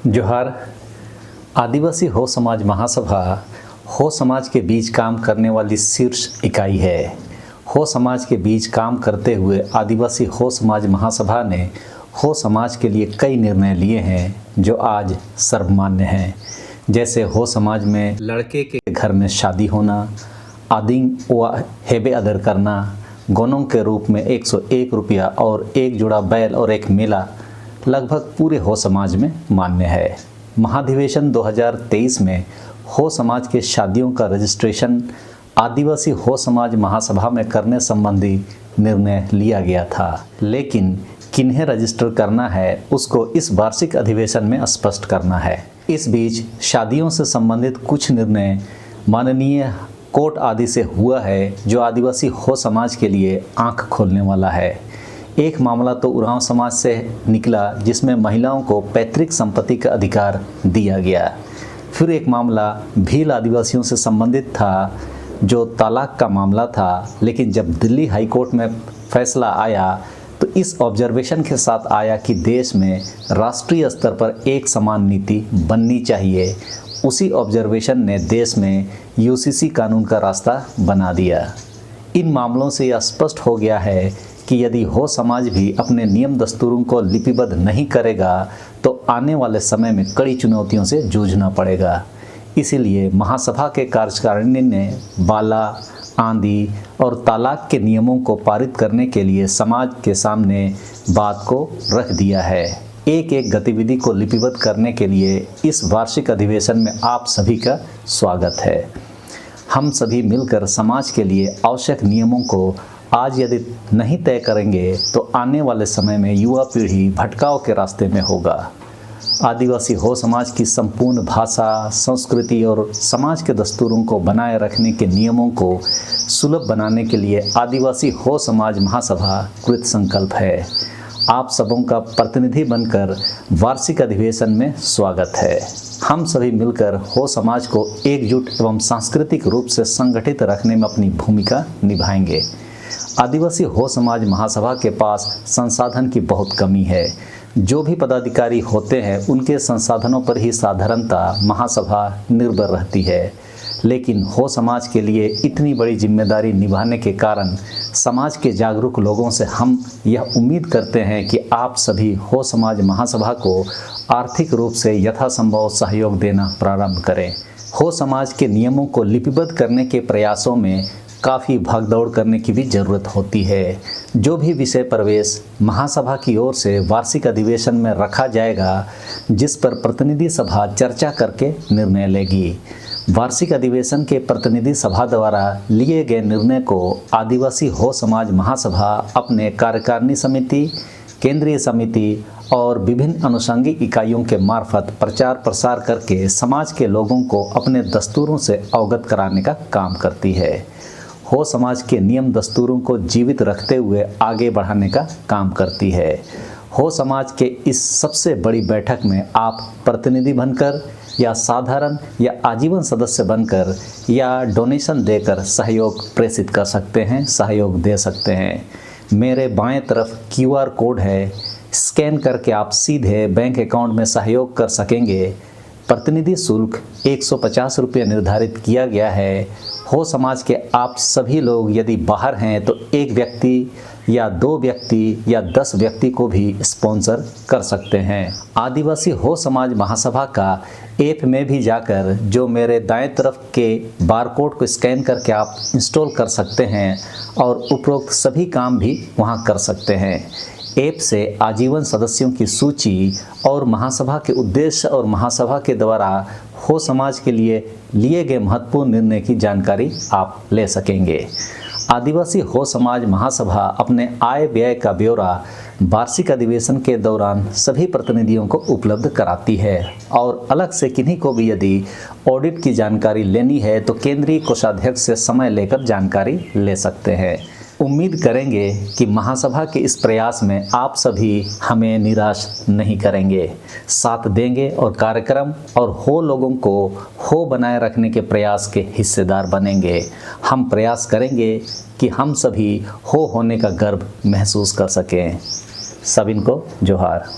जोहार। आदिवासी हो समाज महासभा हो समाज के बीच काम करने वाली शीर्ष इकाई है। हो समाज के बीच काम करते हुए आदिवासी हो समाज महासभा ने हो समाज के लिए कई निर्णय लिए हैं जो आज सर्वमान्य हैं। जैसे हो समाज में लड़के के घर में शादी होना, आदिंग व हेबे अदर करना, गोनों के रूप में 101 रुपया और एक जोड़ा बैल और एक मेला लगभग पूरे हो समाज में मान्य है। महाधिवेशन 2023 में हो समाज के शादियों का रजिस्ट्रेशन आदिवासी हो समाज महासभा में करने संबंधी निर्णय लिया गया था, लेकिन किन्हें रजिस्टर करना है उसको इस वार्षिक अधिवेशन में स्पष्ट करना है। इस बीच शादियों से संबंधित कुछ निर्णय माननीय कोर्ट आदि से हुआ है जो आदिवासी हो समाज के लिए आंख खोलने वाला है। एक मामला तो उरांव समाज से निकला जिसमें महिलाओं को पैतृक संपत्ति का अधिकार दिया गया। फिर एक मामला भील आदिवासियों से संबंधित था जो तलाक का मामला था, लेकिन जब दिल्ली हाई कोर्ट में फैसला आया तो इस ऑब्जर्वेशन के साथ आया कि देश में राष्ट्रीय स्तर पर एक समान नीति बननी चाहिए। उसी ऑब्जर्वेशन ने देश में यूसीसी कानून का रास्ता बना दिया। इन मामलों से यह स्पष्ट हो गया है कि यदि हो समाज भी अपने नियम दस्तूरों को लिपिबद्ध नहीं करेगा तो आने वाले समय में कड़ी चुनौतियों से जूझना पड़ेगा। इसीलिए महासभा के कार्यकारिणी ने बाला, आंधी और तलाक के नियमों को पारित करने के लिए समाज के सामने बात को रख दिया है। एक एक गतिविधि को लिपिबद्ध करने के लिए इस वार्षिक अधिवेशन में आप सभी का स्वागत है। हम सभी मिलकर समाज के लिए आवश्यक नियमों को आज यदि नहीं तय करेंगे तो आने वाले समय में युवा पीढ़ी भटकाव के रास्ते में होगा। आदिवासी हो समाज की संपूर्ण भाषा, संस्कृति और समाज के दस्तूरों को बनाए रखने के नियमों को सुलभ बनाने के लिए आदिवासी हो समाज महासभा कृत संकल्प है। आप सबों का प्रतिनिधि बनकर वार्षिक अधिवेशन में स्वागत है। हम सभी मिलकर हो समाज को एकजुट एवं सांस्कृतिक रूप से संगठित रखने में अपनी भूमिका निभाएंगे। आदिवासी हो समाज महासभा के पास संसाधन की बहुत कमी है। जो भी पदाधिकारी होते हैं उनके संसाधनों पर ही साधारणतः महासभा निर्भर रहती है, लेकिन हो समाज के लिए इतनी बड़ी जिम्मेदारी निभाने के कारण समाज के जागरूक लोगों से हम यह उम्मीद करते हैं कि आप सभी हो समाज महासभा को आर्थिक रूप से यथासंभव सहयोग देना प्रारंभ करें। हो समाज के नियमों को लिपिबद्ध करने के प्रयासों में काफ़ी भागदौड़ करने की भी ज़रूरत होती है। जो भी विषय प्रवेश महासभा की ओर से वार्षिक अधिवेशन में रखा जाएगा, जिस पर प्रतिनिधि सभा चर्चा करके निर्णय लेगी। वार्षिक अधिवेशन के प्रतिनिधि सभा द्वारा लिए गए निर्णय को आदिवासी हो समाज महासभा अपने कार्यकारिणी समिति, केंद्रीय समिति और विभिन्न अनुषंगिक इकाइयों के मार्फत प्रचार प्रसार करके समाज के लोगों को अपने दस्तूरों से अवगत कराने का काम करती है। हो समाज के नियम दस्तूरों को जीवित रखते हुए आगे बढ़ाने का काम करती है। हो समाज के इस सबसे बड़ी बैठक में आप प्रतिनिधि बनकर या साधारण या आजीवन सदस्य बनकर या डोनेशन देकर सहयोग प्रेषित कर सकते हैं, सहयोग दे सकते हैं। मेरे बाएं तरफ QR कोड है, स्कैन करके आप सीधे बैंक अकाउंट में सहयोग कर सकेंगे। प्रतिनिधि शुल्क 150 रुपये निर्धारित किया गया है। हो समाज के आप सभी लोग यदि बाहर हैं तो एक व्यक्ति या 2 व्यक्ति या 10 व्यक्ति को भी स्पॉन्सर कर सकते हैं। आदिवासी हो समाज महासभा का ऐप में भी जाकर जो मेरे दाएं तरफ के बारकोड को स्कैन करके आप इंस्टॉल कर सकते हैं और उपरोक्त सभी काम भी वहां कर सकते हैं। ऐप से आजीवन सदस्यों की सूची और महासभा के उद्देश्य और महासभा के द्वारा हो समाज के लिए गए महत्वपूर्ण निर्णय की जानकारी आप ले सकेंगे। आदिवासी हो समाज महासभा अपने आय व्यय का ब्यौरा वार्षिक अधिवेशन के दौरान सभी प्रतिनिधियों को उपलब्ध कराती है और अलग से किन्हीं को भी यदि ऑडिट की जानकारी लेनी है तो केंद्रीय कोषाध्यक्ष से समय लेकर जानकारी ले सकते हैं। उम्मीद करेंगे कि महासभा के इस प्रयास में आप सभी हमें निराश नहीं करेंगे, साथ देंगे और कार्यक्रम और हो लोगों को हो बनाए रखने के प्रयास के हिस्सेदार बनेंगे। हम प्रयास करेंगे कि हम सभी हो होने का गर्व महसूस कर सकें। सभी को जोहार।